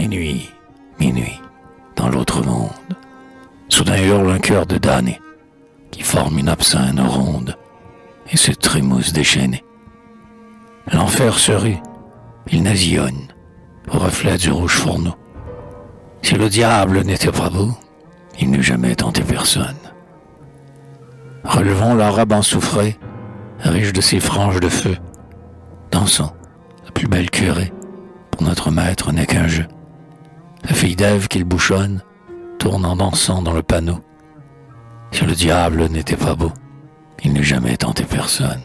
Minuit, minuit, dans l'autre monde. Soudain hurle un cœur de damné, qui forme une absinthe ronde, et se trémousse déchaîné. L'enfer se rue, il nasillonne, au reflet du rouge fourneau. Si le diable n'était pas beau, il n'eût jamais tenté personne. Relevons la robe ensoufrée, riche de ses franges de feu. Dansons, la plus belle curée, pour notre maître n'est qu'un jeu. La fille d'Ève qu'il bouchonne, tourne en dansant dans le panneau. Si le diable n'était pas beau, il n'eût jamais tenté personne.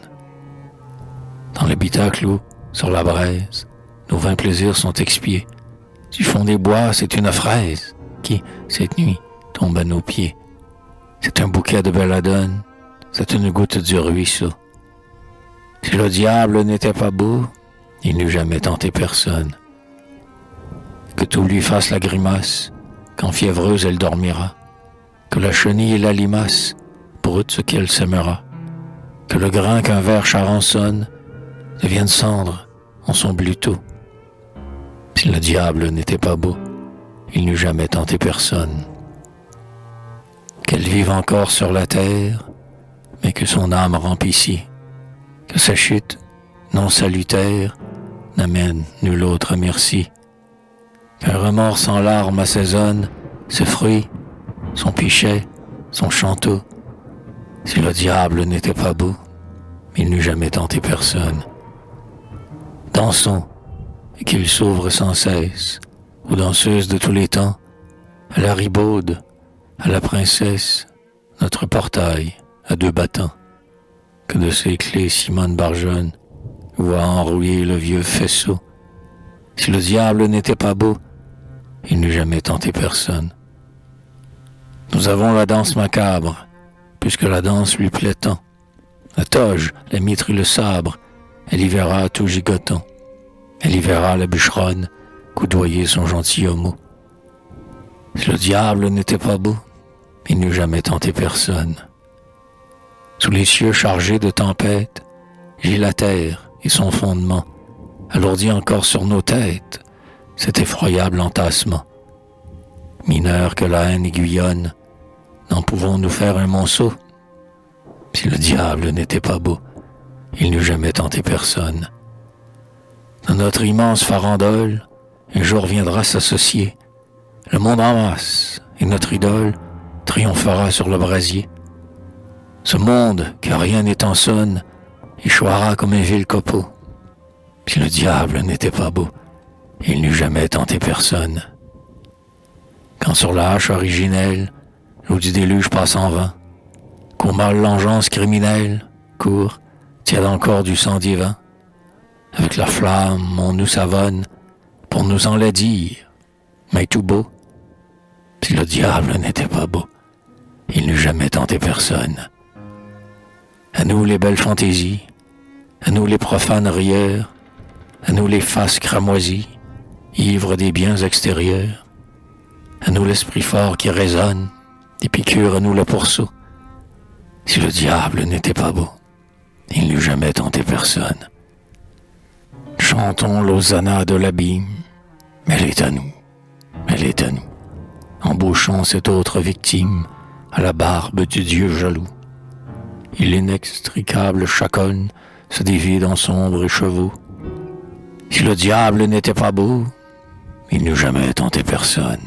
Dans l'habitacle où, sur la braise, nos vains plaisirs sont expiés, du fond des bois, c'est une fraise qui, cette nuit, tombe à nos pieds. C'est un bouquet de belladone, c'est une goutte du ruisseau. Si le diable n'était pas beau, il n'eût jamais tenté personne. Que tout lui fasse la grimace, quand fiévreuse elle dormira. Que la chenille et la limace broutent ce qu'elle sèmera. Que le grain qu'un ver charançonne devienne cendre en son bluteau. Si le diable n'était pas beau, il n'eût jamais tenté personne. Qu'elle vive encore sur la terre, mais que son âme rampe ici. Que sa chute, non salutaire, n'amène nul autre merci. Qu'un remords sans larmes assaisonne ses fruits, son pichet, son chanteau. Si le diable n'était pas beau, il n'eût jamais tenté personne. Dansons, et qu'il s'ouvre sans cesse, aux danseuses de tous les temps, à la ribaude, à la princesse, notre portail à deux battants. Que de ses clés Simone Barjonne voit enrouiller le vieux faisceau. Si le diable n'était pas beau, il n'eût jamais tenté personne. Nous avons la danse macabre, puisque la danse lui plaît tant. La toge, la mitre et le sabre, elle y verra tout gigotant. Elle y verra la bûcheronne coudoyer son gentilhomme. Si le diable n'était pas beau, il n'eût jamais tenté personne. Sous les cieux chargés de tempêtes, j'ai la terre et son fondement, alourdi encore sur nos têtes, cet effroyable entassement. Mineurs que la haine aiguillonne, n'en pouvons-nous faire un monceau? Si le diable n'était pas beau, il n'eût jamais tenté personne. Dans notre immense farandole, un jour viendra s'associer. Le monde en masse, et notre idole triomphera sur le brasier. Ce monde, que rien n'étant sonne, échouera comme un vil copeau. Si le diable n'était pas beau, il n'eût jamais tenté personne. Quand sur la hache originelle, l'eau du déluge passe en vain, combat l'engeance criminelle, court, tiède encore du sang divin. Avec la flamme, on nous savonne, pour nous enlaidir, mais tout beau. Si le diable n'était pas beau, il n'eût jamais tenté personne. À nous les belles fantaisies, à nous les profanes rieurs, à nous les faces cramoisies, ivres des biens extérieurs, à nous l'esprit fort qui résonne, des piqûres à nous le pourceau. Si le diable n'était pas beau, il n'eût jamais tenté personne. Chantons l'hosanna de l'abîme, elle est à nous, elle est à nous. Embauchons cette autre victime à la barbe du Dieu jaloux. Et l'inextricable chaconne se dévie dans sombre écheveau. Si le diable n'était pas beau, il n'eût jamais tenté personne.